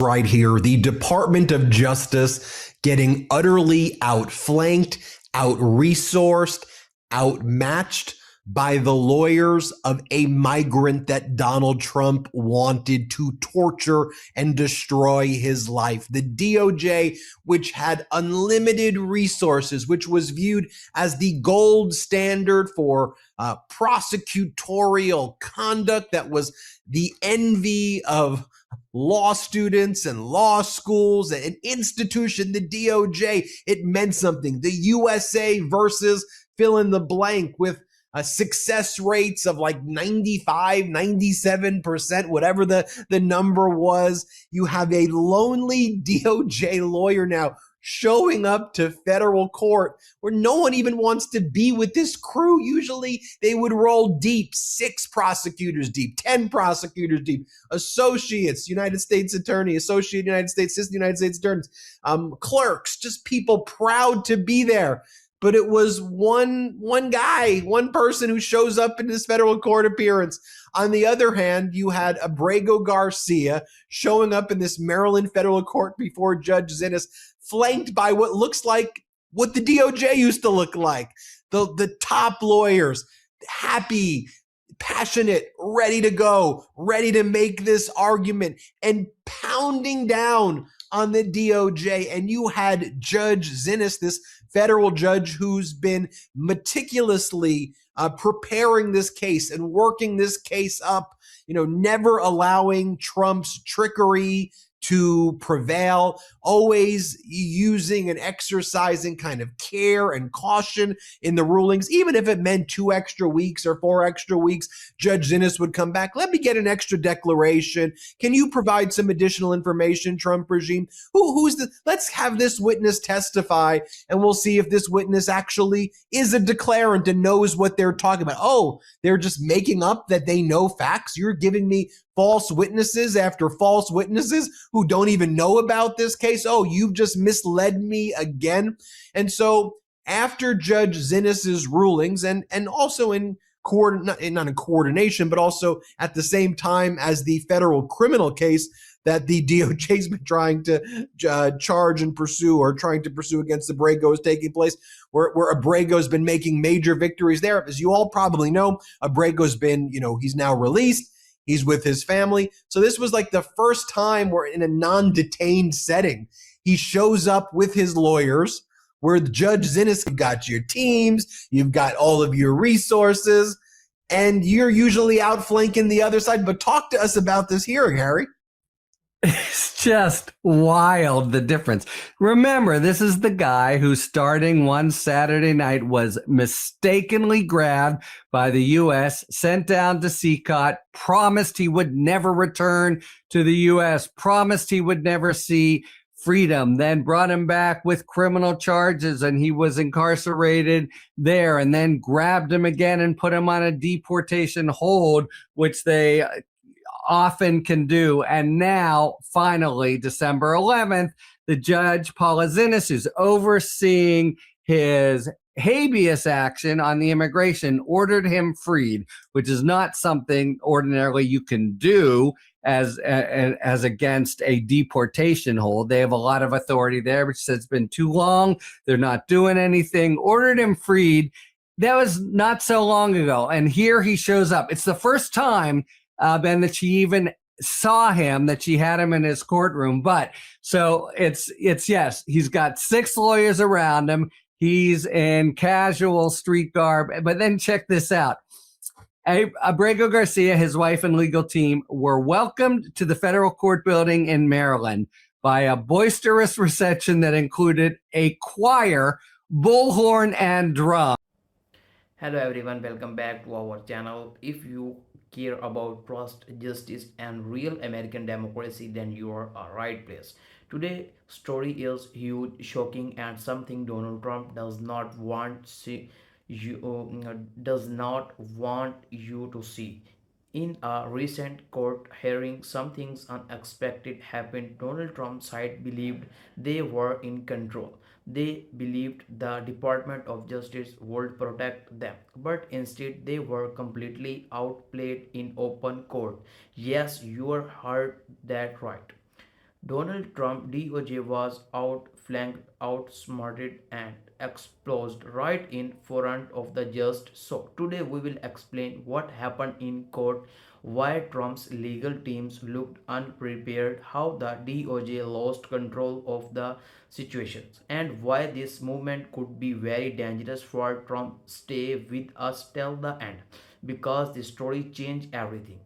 right here. The Department of Justice getting utterly outflanked, out-resourced, outmatched by the lawyers of a migrant that Donald Trump wanted to torture and destroy his life. The DOJ, which had unlimited resources, which was viewed as the gold standard for prosecutorial conduct, that was the envy of law students and law schools, an institution, the DOJ. It meant something. The USA versus fill in the blank, with success rates of like 95, 97%, whatever the number was. You have a lonely DOJ lawyer now showing up to federal court where no one even wants to be with this crew. Usually they would roll deep, 6 prosecutors deep, 10 prosecutors deep, associates, United States attorney, associate United States, assistant United States attorneys, clerks, just people proud to be there. But it was one guy, one person who shows up in this federal court appearance. On the other hand, you had Abrego Garcia showing up in this Maryland federal court before Judge Zinnes, flanked by what looks like what the DOJ used to look like. The top lawyers, happy, passionate, ready to go, ready to make this argument, and pounding down on the DOJ. And you had Judge Zinnes, this federal judge who's been meticulously preparing this case and working this case up, never allowing Trump's trickery to prevail, always using and exercising kind of care and caution in the rulings. Even if it meant 2 extra weeks or 4 extra weeks, Judge Zinnes would come back. Let me get an extra declaration. Can you provide some additional information, Trump regime? Let's have this witness testify, and we'll see if this witness actually is a declarant and knows what they're talking about. Oh, they're just making up that they know facts. You're giving me false witnesses after false witnesses who don't even know about this case. Oh, you've just misled me again. And so after Judge Zinnes's rulings, and also not in coordination, but also at the same time as the federal criminal case that the DOJ's been trying to charge and pursue, or trying to pursue against Abrego, is taking place, where Abrego's been making major victories there. As you all probably know, Abrego's been, he's now released. He's with his family. So this was like the first time where, in a non-detained setting, he shows up with his lawyers, where the Judge Zinnes, you've got your teams, you've got all of your resources, and you're usually outflanking the other side. But talk to us about this hearing, Harry. It's just wild, the difference. Remember, this is the guy who, starting one Saturday night, was mistakenly grabbed by the U.S., sent down to CCOT, promised he would never return to the U.S., promised he would never see freedom, then brought him back with criminal charges, and he was incarcerated there, and then grabbed him again and put him on a deportation hold, which they often can do. And now, finally, December 11th, the judge, Paula Zinnes, who's overseeing his habeas action on the immigration, ordered him freed, which is not something ordinarily you can do as against a deportation hold. They have a lot of authority there, which says it's been too long, they're not doing anything, ordered him freed. That was not so long ago. And here he shows up. It's the first time, Ben, that she even saw him, that she had him in his courtroom. But so it's yes, he's got 6 lawyers around him. He's in casual street garb. But then check this out. Abrego Garcia, his wife and legal team, were welcomed to the federal court building in Maryland by a boisterous reception that included a choir, bullhorn, and drum. Hello everyone, welcome back to our channel. If you care about trust, justice, and real American democracy, then you are at right place. Today's story is huge, shocking, and something Donald Trump does not want you to see. In a recent court hearing, some things unexpected happened. Donald Trump's side believed they were in control. They believed the Department of Justice would protect them, but instead they were completely outplayed in open court. Yes, you heard that right. Donald Trump DOJ was outflanked, outsmarted, and exposed right in front of the judge. So today we will explain what happened in court, why Trump's legal teams looked unprepared, how the DOJ lost control of the situations, and why this movement could be very dangerous for Trump. Stay with us till the end because the story changed everything.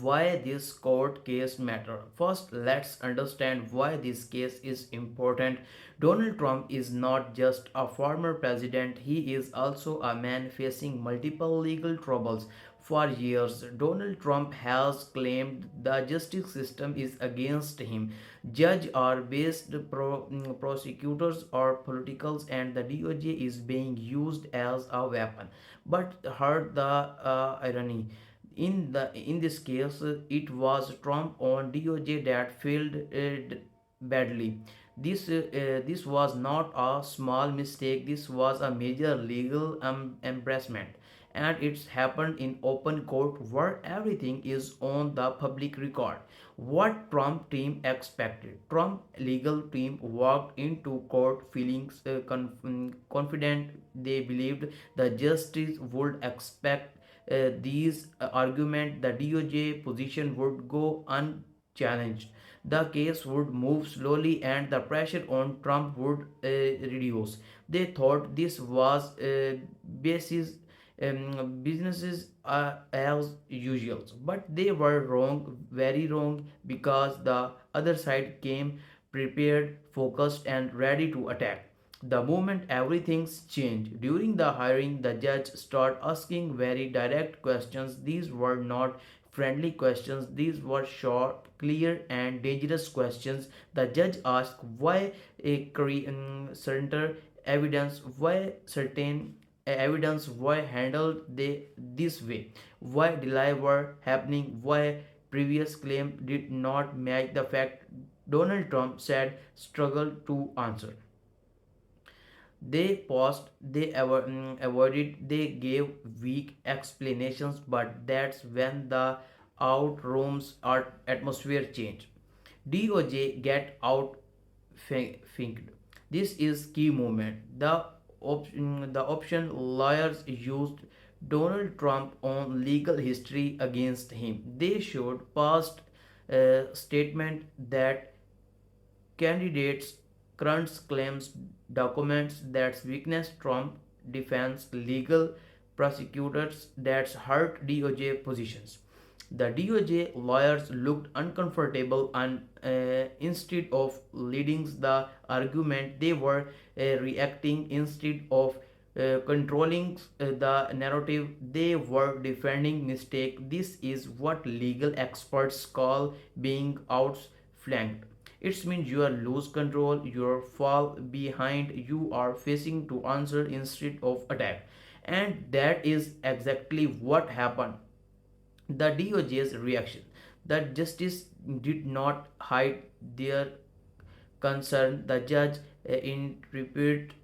Why this court case matter? First, let's understand why this case is important. Donald Trump is not just a former president, he is also a man facing multiple legal troubles. For years, Donald Trump has claimed the justice system is against him. Judges are based prosecutors or politicals, and the DOJ is being used as a weapon. But heard the irony. In this case, it was Trump on DOJ that failed badly. This was not a small mistake. This was a major legal embarrassment, and it's happened in open court where everything is on the public record. What Trump team expected? Trump legal team walked into court feeling confident. They believed the justice would expect these argument, the DOJ position would go unchallenged. The case would move slowly and the pressure on Trump would reduce. They thought this was basis businesses as usual, but they were wrong, very wrong, because the other side came prepared, focused, and ready to attack. The moment everything's changed. During the hiring, the judge started asking very direct questions. These were not friendly questions, these were short, clear, and dangerous questions. The judge asked why certain evidence, why certain evidence were handled this way, why delay were happening, why previous claim did not match the fact. Donald Trump said struggled to answer. They paused, they avoided, they gave weak explanations, but that's when the outroom's atmosphere changed. DOJ get out finked. This is key moment. The option lawyers used Donald Trump on legal history against him. They showed past statement that candidates current claims documents that weakness Trump defense legal prosecutors that hurt DOJ positions. The DOJ lawyers looked uncomfortable and instead of leading the argument, they were reacting instead of controlling the narrative. They were defending mistake. This is what legal experts call being outflanked. It means you are lose control, you are fall behind, you are facing to answer instead of attack. And that is exactly what happened. The DOJ's reaction. The justice did not hide their concern. The judge interpreted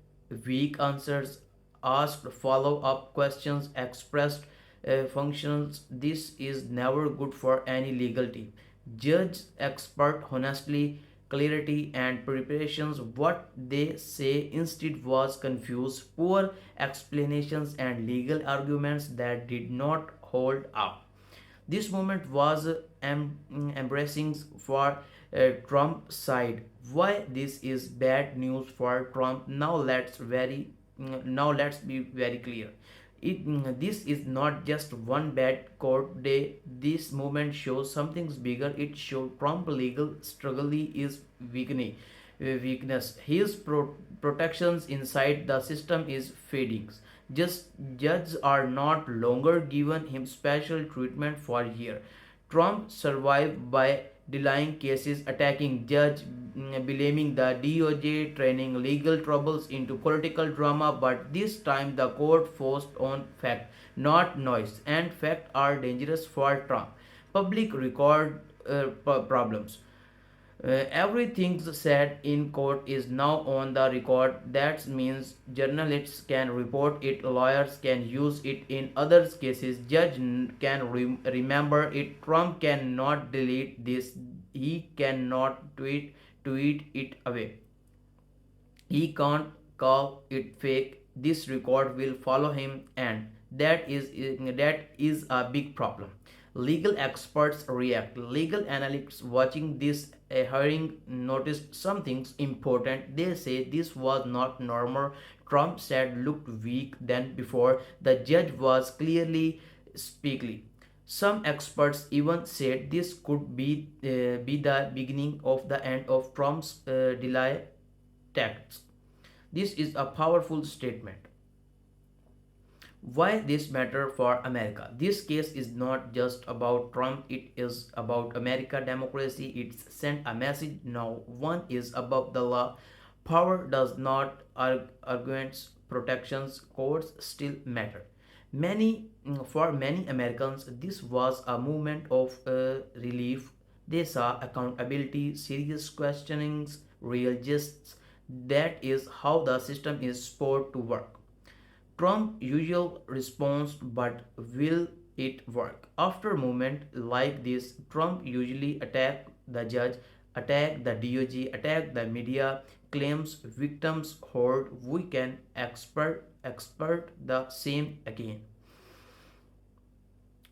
weak answers, asked follow-up questions, expressed functions. This is never good for any legal team. Judge expert honestly, clarity and preparations. What they say instead was confused, poor explanations and legal arguments that did not hold up. This moment was embracing for Trump side. Why this is bad news for Trump? Now let's be very clear. This is not just one bad court day. This moment shows something bigger. It shows Trump legal struggle is weakness. His protections inside the system is fading. Just judges are not longer given him special treatment for a year. Trump survived by delaying cases, attacking judge, blaming the DOJ, turning legal troubles into political drama. But this time the court focused on fact, not noise, and fact are dangerous for Trump. Public record problems. Everything said in court is now on the record. That means journalists can report it, lawyers can use it in other cases, judge can remember it. Trump cannot delete this He cannot tweet it away. He can't call it fake. This record will follow him, and that is a big problem. Legal experts react. Legal analysts watching this hearing noticed something important. They say this was not normal. Trump said looked weak than before. The judge was clearly speakly. Some experts even said this could be the beginning of the end of Trump's delay tactics. This is a powerful statement. Why this matter for America? This case is not just about Trump, it is about America democracy. It's sent a message now. One is above the law. Power does not arguments protections courts still matter. For many Americans, this was a moment of relief. They saw accountability, serious questionings, real justice. That is how the system is supposed to work. Trump usual response, but will it work? After movement like this, Trump usually attack the judge, attack the DOJ, attack the media, claims victims hold. We can expert the same again.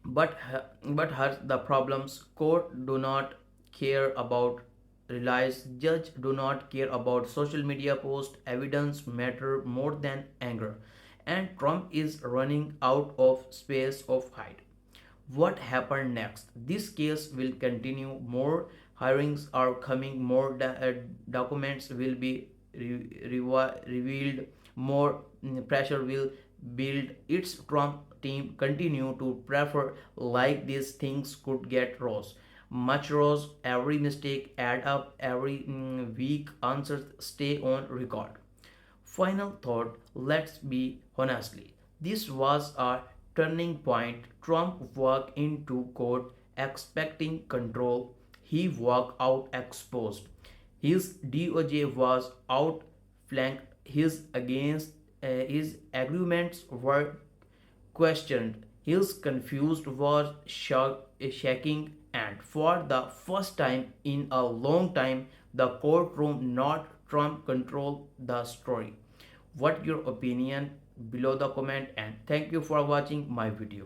But the problems court do not care about realize judge do not care about social media post evidence matter more than anger, and Trump is running out of space of hide. What happened next? This case will continue. More hirings are coming. More documents will be revealed. More pressure will build. Its Trump team continue to prefer like these things could get worse, much worse. Every mistake add up. Every weak answers stay on record. Final thought, let's be honestly. This was a turning point. Trump walked into court expecting control. He walked out exposed. His DOJ was outflanked. His arguments were questioned. His confused was shaking, and for the first time in a long time, the courtroom, not Trump, controlled the story. What your opinion? Below the comment, and thank you for watching my video.